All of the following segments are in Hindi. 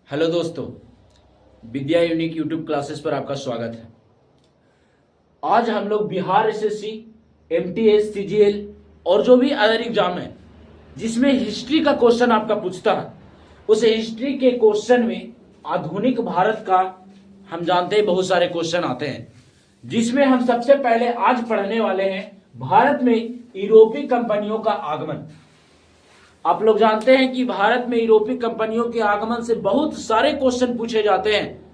हेलो दोस्तों, विद्या यूनिक यूट्यूब क्लासेस पर आपका स्वागत है। आज हम लोग बिहार एसएससी, एमटीएस, सीजीएल और जो भी अदर एग्जाम है जिसमें हिस्ट्री का क्वेश्चन आपका पूछता है, उस हिस्ट्री के क्वेश्चन में आधुनिक भारत का हम जानते हैं बहुत सारे क्वेश्चन आते हैं, जिसमें हम सबसे पहले आज पढ़ने वाले हैं भारत में यूरोपीय कंपनियों का आगमन। आप लोग जानते हैं कि भारत में यूरोपीय कंपनियों के आगमन से बहुत सारे क्वेश्चन पूछे जाते हैं,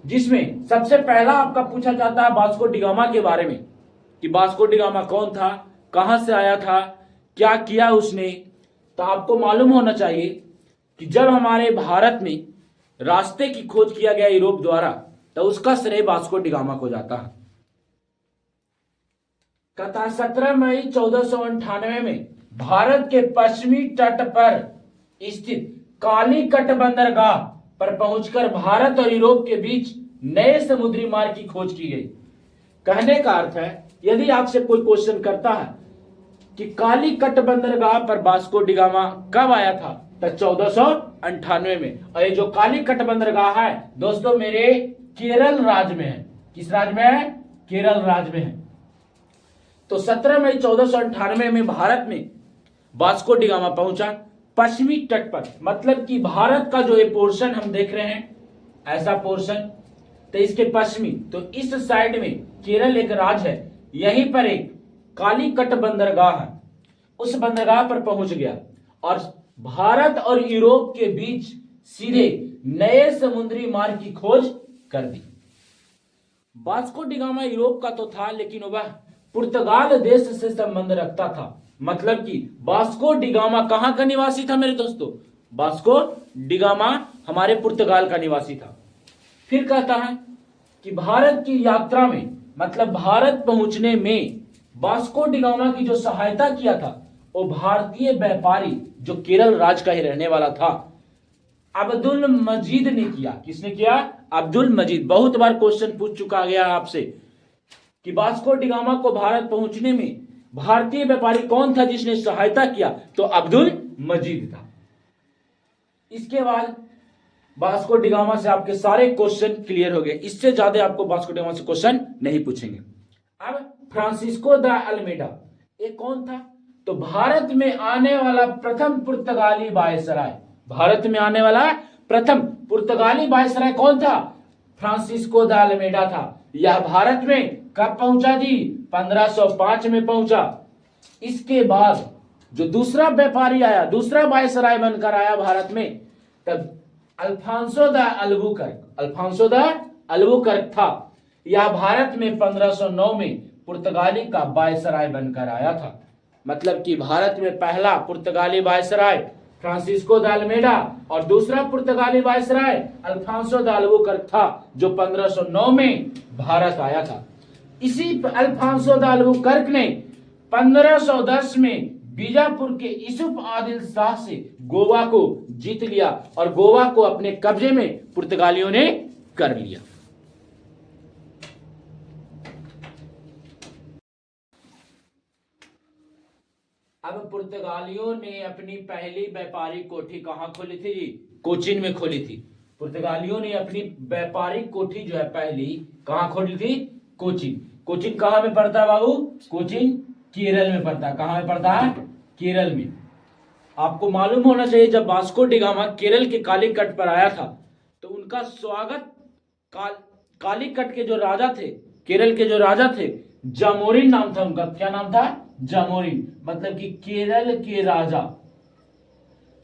जिसमें सबसे पहला आपका पूछा जाता है वास्को डी गामा के बारे में कि वास्को डी गामा कौन था, कहां से आया था, क्या किया उसने। तो आपको मालूम होना चाहिए कि जब हमारे भारत में रास्ते की खोज किया गया यूरोप द्वारा, तो उसका श्रेय वास्को डी गामा को जाता है। कथा 17 मई 1498 में भारत के पश्चिमी तट पर स्थित कालीकट बंदरगाह पर पहुंचकर भारत और यूरोप के बीच नए समुद्री मार्ग की खोज की गई। कहने का अर्थ है, यदि आपसे कोई क्वेश्चन करता है कि कालीकट बंदरगाह पर वास्को डी गामा कब आया था, तो 1498 में। और ये जो कालीकट बंदरगाह है दोस्तों, मेरे केरल राज्य में है। किस राज्य में है? केरल राज्य में है। तो 17 मई 1498 में भारत में वास्को डी गामा पहुंचा पश्चिमी तट पर, मतलब कि भारत का जो ये पोर्शन हम देख रहे हैं, ऐसा पोर्शन, तो इसके पश्चिमी, तो इस साइड में केरल एक राज्य है, यहीं पर एक कालीकट बंदरगाह है। उस बंदरगाह पर पहुंच गया और भारत और यूरोप के बीच सीधे नए समुद्री मार्ग की खोज कर दी। वास्को डी गामा यूरोप का तो था, लेकिन वह पुर्तगाल देश से संबंध रखता था। मतलब कि वास्को डी गामा कहां का निवासी था मेरे दोस्तों? वास्को डी गामा हमारे पुर्तगाल का निवासी था। फिर कहता है कि भारत की यात्रा में, मतलब भारत पहुंचने में वास्को डी गामा की जो सहायता किया था, वो भारतीय व्यापारी जो केरल राज्य का ही रहने वाला था, अब्दुल मजीद ने किया। किसने किया? अब्दुल मजीद। बहुत बार क्वेश्चन पूछ चुका गया आपसे कि वास्को डी गामा को भारत पहुंचने में भारतीय व्यापारी कौन था जिसने सहायता किया, तो अब्दुल मजीद था। इसके बाद वास्को डी गामा से आपके सारे क्वेश्चन क्लियर हो गए। इससे ज्यादा आपको वास्को डी गामा से क्वेश्चन नहीं पूछेंगे। अब फ्रांसिस्को द अल्मेडा, ये कौन था? तो भारत में आने वाला प्रथम पुर्तगाली वायसराय। भारत में आने वाला प्रथम पुर्तगाली वायसराय कौन था? फ्रांसिस्को द अल्मेडा था। यह भारत में कब पहुंचा जी? 1505 में पहुंचा। इसके बाद जो दूसरा व्यापारी आया, दूसरा वायसराय बनकर आया भारत में, तब Alfonso de Albuquerque, Alfonso de Albuquerque था। यह भारत में 1509 में पुर्तगाली का वायसराय बनकर आया था। मतलब कि भारत में पहला पुर्तगाली वायसराय फ्रांसिस्को द अल्मेडा और दूसरा पुर्तगाली वायसराय अल्फांसो द अल्बुकर्क था, जो 1509 में भारत आया था। इसी अल्फांसो द अल्बुकर्क ने 1510 में बीजापुर के यूसुफ आदिल शाह से गोवा को जीत लिया और गोवा को अपने कब्जे में पुर्तगालियों ने कर लिया। अब पुर्तगालियों ने अपनी पहली व्यापारिक कोठी कहां खोली थी जी? कोचीन में खोली थी। पुर्तगालियों ने अपनी व्यापारिक कोठी जो है पहली कहां खोली थी? कोचीन। कोचीन कहां में पड़ता है बाबू? कोचीन केरल में पड़ता है। कहां में पड़ता है? केरल में। आपको मालूम होना चाहिए, जब वास्को डी गामा केरल के कालीकट पर आया था, तो उनका स्वागत कालीकट के जो राजा थे, केरल के जो राजा थे, जामोरिन नाम था उनका। क्या नाम था? जामोरिन। मतलब कि केरल के राजा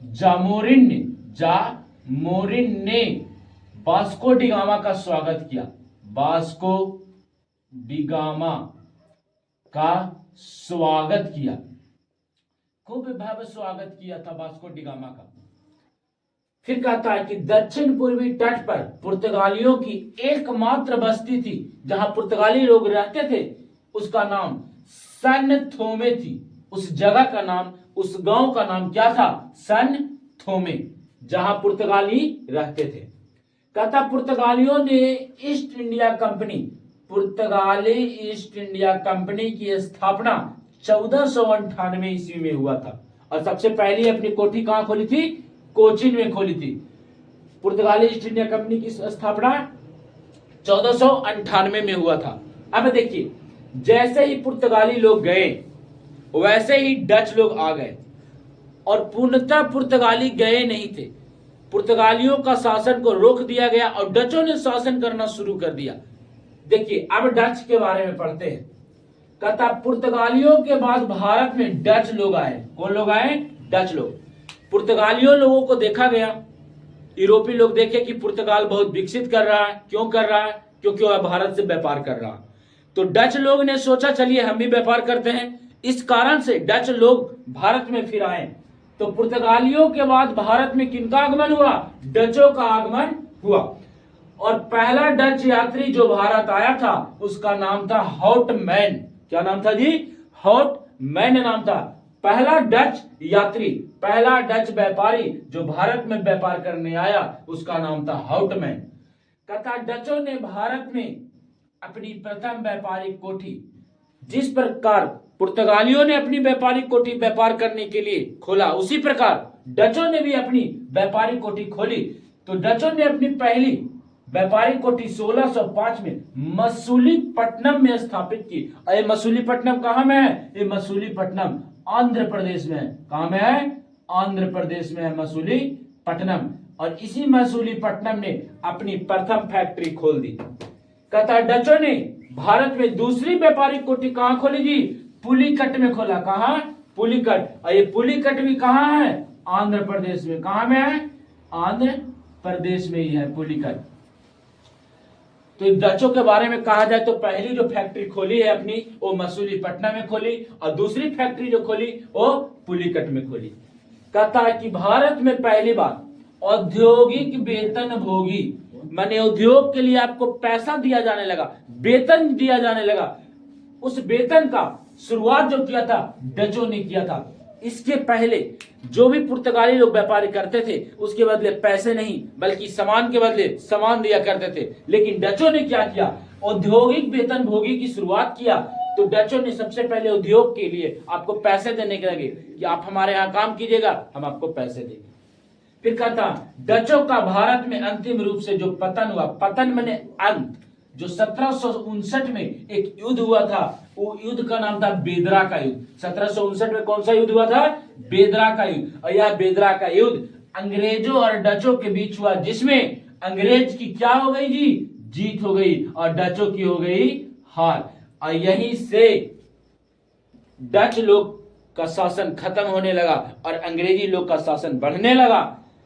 जामोरिन ने वास्को डी गामा का स्वागत किया। वास्को डी गामा का स्वागत किया, खूब भव्य स्वागत किया था वास्को डी गामा का। फिर कहता है कि दक्षिण पूर्वी तट पर पुर्तगालियों की एकमात्र बस्ती थी जहां पुर्तगाली लोग रहते थे, उसका नाम सन थोमे थी। उस जगह का नाम, उस गांव का नाम क्या था? सन थोमे, जहां पुर्तगाली रहते थे। कहता पुर्तगालियों ने ईस्ट इंडिया कंपनी, पुर्तगाली ईस्ट इंडिया कंपनी की स्थापना 1498 ईस्वी में हुआ था। और सबसे पहली अपनी कोठी कहां खोली थी? कोचीन में खोली थी। पुर्तगाली ईस्ट इंडिया कंपनी की स्थापना 1498 में हुआ था। अब देखिए, जैसे ही पुर्तगाली लोग गए वैसे ही डच लोग आ गए, और पूर्णतः पुर्तगाली गए नहीं थे। पुर्तगालियों का शासन को रोक दिया गया और डचों ने शासन करना शुरू कर दिया। देखिए, अब डच के बारे में पढ़ते हैं। कहता पुर्तगालियों के बाद भारत में डच लोग आए। कौन लोग आए? डच लोग। पुर्तगालियों लोगों को देखा गया, यूरोपीय लोग देखे कि पुर्तगाल बहुत विकसित कर रहा है। क्यों कर रहा है? क्योंकि वह भारत से व्यापार कर रहा है। तो डच लोग ने सोचा चलिए हम भी व्यापार करते हैं। इस कारण से डच लोग भारत में फिर आए। तो पुर्तगालियों के बाद भारत में किनका आगमन हुआ? डचों का आगमन हुआ। और पहला डच यात्री जो भारत आया था उसका नाम था हाउटमैन। क्या नाम था जी? हाउटमैन नाम था। पहला डच यात्री, पहला डच व्यापारी जो भारत में व्यापार करने आया उसका नाम था हाउटमैन। कहता डचों ने भारत में अपनी प्रथम व्यापारिक कोठी, जिस प्रकार पुर्तगालियों ने अपनी व्यापारिक कोठी व्यापार करने के लिए खोला, उसी प्रकार डचों ने भी अपनी व्यापारिक कोठी खोली। तो डचों ने अपनी पहली व्यापारिक कोठी 1605 में मसूलीपट्टनम में स्थापित की। और ये मसूलीपट्टनम कहां में है? ये मसूलीपट्टनम आंध्र प्रदेश में है। कहां में है? आंध्र प्रदेश में है मसूलीपट्टनम। और इसी मसूलीपट्टनम ने अपनी प्रथम फैक्ट्री खोल दी। कहता डचों ने भारत में दूसरी व्यापारिक कोठी कहां खोली जी? पुलिकट में खोला। कहां? पुलिकट। और ये पुलिकट भी कहां है? आंध्र प्रदेश में। कहां में है? आंध्र प्रदेश में ही है पुलिकट। तो डचों के बारे में कहा जाए तो पहली जो फैक्ट्री खोली है अपनी वो मसूलीपट्टनम में खोली, और दूसरी फैक्ट्री जो खोली वो पुलिकट में खोली। कहता है कि भारत में पहली बार औद्योगिक वेतन भोगी, माने उद्योग के लिए आपको पैसा दिया जाने लगा, वेतन दिया जाने लगा। उस वेतन का शुरुआत जो किया था डचों ने किया था। इसके पहले जो भी पुर्तगाली लोग व्यापार करते थे उसके बदले पैसे नहीं बल्कि सामान के बदले सामान दिया करते थे। लेकिन डचों ने क्या किया? औद्योगिक वेतन भोगी की शुरुआत किया। तो डचों ने सबसे पहले उद्योग के लिए आपको पैसे देने के लगे कि आप हमारे यहाँ काम कीजिएगा, हम आपको पैसे देंगे। फिर कहता डचों का भारत में अंतिम रूप से जो पतन हुआ, पतन माने अंत, जो 1759 में एक युद्ध हुआ था, वो युद्ध का नाम था बेदरा का युद्ध। 1759 में कौन सा युद्ध हुआ था? बेदरा का युद्ध। और यह बेदरा का युद्ध अंग्रेजों और डचों के बीच हुआ, जिसमें अंग्रेज की क्या हो गई जी? जीत हो गई, और डचों की हो गई हार। और यहीं से डच लोग का शासन खत्म होने लगा और अंग्रेजी लोग का शासन बढ़ने लगा।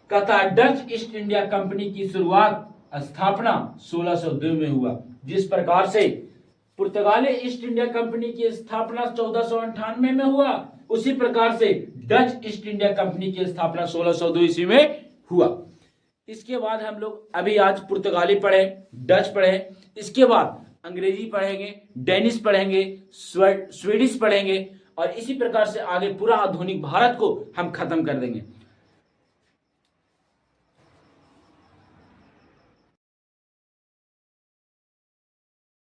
कहता डच ईस्ट इंडिया कंपनी की शुरुआत, स्थापना 1602 में हुआ। जिस प्रकार से पुर्तगाली ईस्ट इंडिया कंपनी की स्थापना 1498 में हुआ, उसी प्रकार से डच ईस्ट इंडिया कंपनी की स्थापना 1602 ईस्वी में हुआ। इसके बाद हम लोग अभी आज पुर्तगाली पढ़े, डच पढ़े, इसके बाद अंग्रेजी पढ़ेंगे, डेनिश पढ़ेंगे, स्वीडिश पढ़ेंगे, और इसी प्रकार से आगे पूरा आधुनिक भारत को हम खत्म कर देंगे।